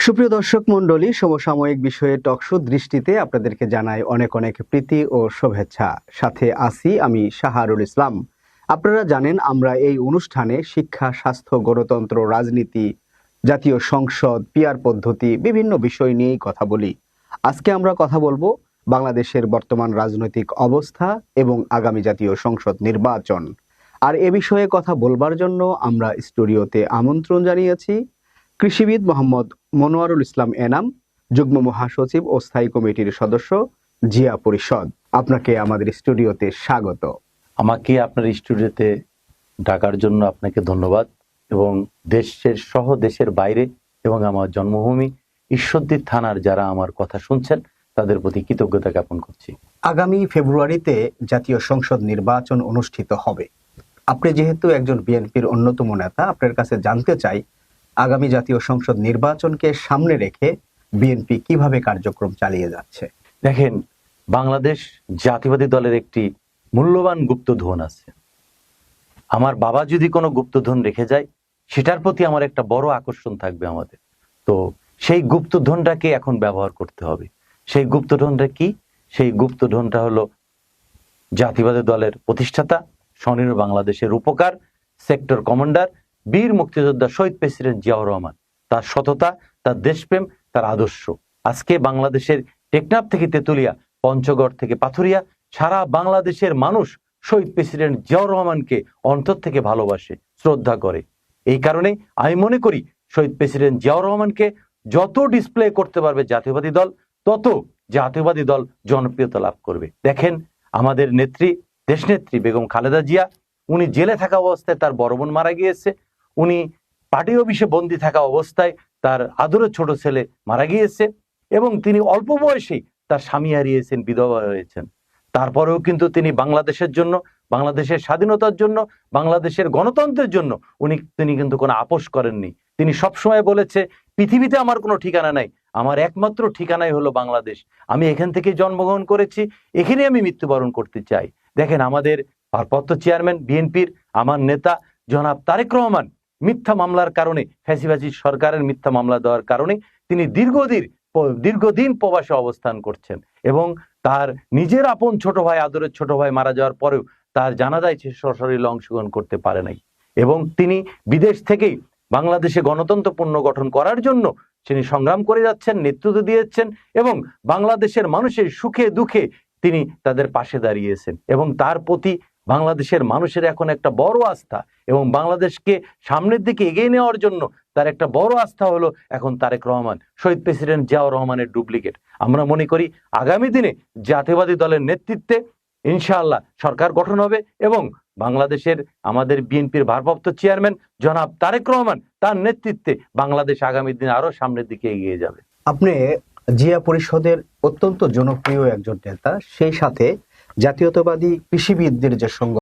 সুপ্রিয় দর্শক মণ্ডলী, সমসাময়িক বিষয়ে টকশো দৃষ্টিতে আপনাদেরকে জানাই অনেক অনেক প্রীতি ও শুভেচ্ছা। সাথে আছি আমি শাহারুল ইসলাম। আপনারা জানেন আমরা এই অনুষ্ঠানে শিক্ষা, স্বাস্থ্য, গণতন্ত্র, রাজনীতি, জাতীয় সংসদ, পিয়ার পদ্ধতি বিভিন্ন বিষয় নিয়েই কথা বলি। আজকে আমরা কথা বলবো বাংলাদেশের বর্তমান রাজনৈতিক অবস্থা এবং আগামী জাতীয় সংসদ নির্বাচন। আর এ বিষয়ে কথা বলবার জন্য আমরা স্টুডিওতে আমন্ত্রণ জানিয়েছি কৃষিবিদ মোহাম্মদ মনোয়ারুল ইসলাম এনাম, যুগ্ম মহাসচিব ও স্থায়ী কমিটির সদস্য, জিয়া পরিষদ। আপনাকে আমাদের স্টুডিওতে স্বাগত। আমাকে আপনার স্টুডিওতে ডাকার জন্য আপনাকে ধন্যবাদ এবং দেশের সহ দেশের বাইরে এবং আমার জন্মভূমি ঈশ্বরদী থানার যারা আমার কথা শুনছেন তাদের প্রতি কৃতজ্ঞতা জ্ঞাপন করছি। আগামী ফেব্রুয়ারিতে জাতীয় সংসদ নির্বাচন অনুষ্ঠিত হবে। আপনি যেহেতু একজন বিএনপির অন্যতম নেতা, আপনার কাছে জানতে চাই আগামী জাতীয় সংসদ নির্বাচনকে সামনে রেখে বিএনপি কিভাবে কার্যক্রম চালিয়ে যাচ্ছে। দেখেন, বাংলাদেশ জাতীয়বাদী দলের একটি মূল্যবান গুপ্তধন আছে। আমার বাবা যদি কোনো গুপ্তধন রেখে যায় সেটার প্রতি আমার একটা বড় আকর্ষণ থাকবে আমাদের। তো সেই গুপ্তধনটাকে এখন ব্যবহার করতে হবে। সেই গুপ্তধনটা কি? সেই গুপ্তধনটা হলো জাতীয়বাদী দলের প্রতিষ্ঠাতা, স্বনির্ভর বাংলাদেশের রূপকার, সেক্টর কমান্ডার, বীর মুক্তিযোদ্ধা শহীদ প্রেসিডেন্ট জিয়াউর রহমান। তার সততা, তার দেশপ্রেম, তার আদর্শ আজকে বাংলাদেশের টেকনাফ থেকে তেতুলিয়া, পঞ্চগড় থেকে পাথুরিয়া, সারা বাংলাদেশের মানুষ শহীদ প্রেসিডেন্ট জিয়াউর রহমানকে অন্তর থেকে ভালোবাসে, শ্রদ্ধা করে। এই কারণে আমি মনে করি শহীদ প্রেসিডেন্ট জিয়াউর রহমানকে যত ডিসপ্লে করতে পারবে জাতীয়বাদী দল, তত জাতীয়বাদী দল জনপ্রিয়তা লাভ করবে। দেখেন, আমাদের নেত্রী, দেশনেত্রী বেগম খালেদা জিয়া, উনি জেলে থাকা অবস্থায় তার বড় বোন মারা গিয়েছে। উনি পার্টি অফিসে বন্দী থাকা অবস্থায় তার আদরের ছোট ছেলে মারা গিয়েছে এবং তিনি অল্প বয়সেই তার স্বামী হারিয়েছেন, বিধবা হয়েছেন। তারপরেও কিন্তু তিনি বাংলাদেশের জন্য, বাংলাদেশের স্বাধীনতার জন্য, বাংলাদেশের গণতন্ত্রের জন্য তিনি কিন্তু কোনো আপোষ করেননি। তিনি সবসময় বলেছে, পৃথিবীতে আমার কোনো ঠিকানা নাই, আমার একমাত্র ঠিকানাই হলো বাংলাদেশ। আমি এখান থেকে জন্মগ্রহণ করেছি, এখানে আমি মৃত্যুবরণ করতে চাই। দেখেন, আমাদের ভারপ্রাপ্ত চেয়ারম্যান বিএনপির আমার নেতা জনাব তারেক রহমান মিথ্যা মামলার কারণে, ফ্যাসিবাদী সরকারের মিথ্যা মামলা দেওয়ার কারণে তিনি দীর্ঘদিন প্রবাসে অবস্থান করছেন এবং তার নিজের আপন ছোট ভাই, আদরের ছোট ভাই মারা যাওয়ার পরেও তার জানাজায় সে সশরীরে অংশগ্রহণ করতে পারে নাই এবং তিনি বিদেশ থেকেই বাংলাদেশে গণতন্ত্র পুনর্গঠন করার জন্য তিনি সংগ্রাম করে যাচ্ছেন, নেতৃত্ব দিয়েছেন এবং বাংলাদেশের মানুষের সুখে দুঃখে তিনি তাদের পাশে দাঁড়িয়েছেন এবং তার প্রতি বাংলাদেশের মানুষের এখন একটা বড় আস্থা এবং বাংলাদেশকে সামনের দিকে এগিয়ে নেওয়ার জন্য তার একটা বড় আস্থা হলো এখন তারেক রহমান, শহীদ প্রেসিডেন্ট জিয়াউর রহমানের ডুপ্লিকেট। আমরা মনে করি আগামী দিনে জাতীয়বাদী দলের নেতৃত্বে ইনশাআল্লাহ সরকার গঠন হবে এবং বাংলাদেশের আমাদের বিএনপির ভারপ্রাপ্ত চেয়ারম্যান জনাব তারেক রহমান, তার নেতৃত্বে বাংলাদেশ আগামী দিনে আরো সামনের দিকে এগিয়ে যাবে। আপনি জিয়া পরিষদের অত্যন্ত জনপ্রিয় একজন নেতা, সেই সাথে জাতীয়তাবাদী কৃষিবিদদের যে সংগঠন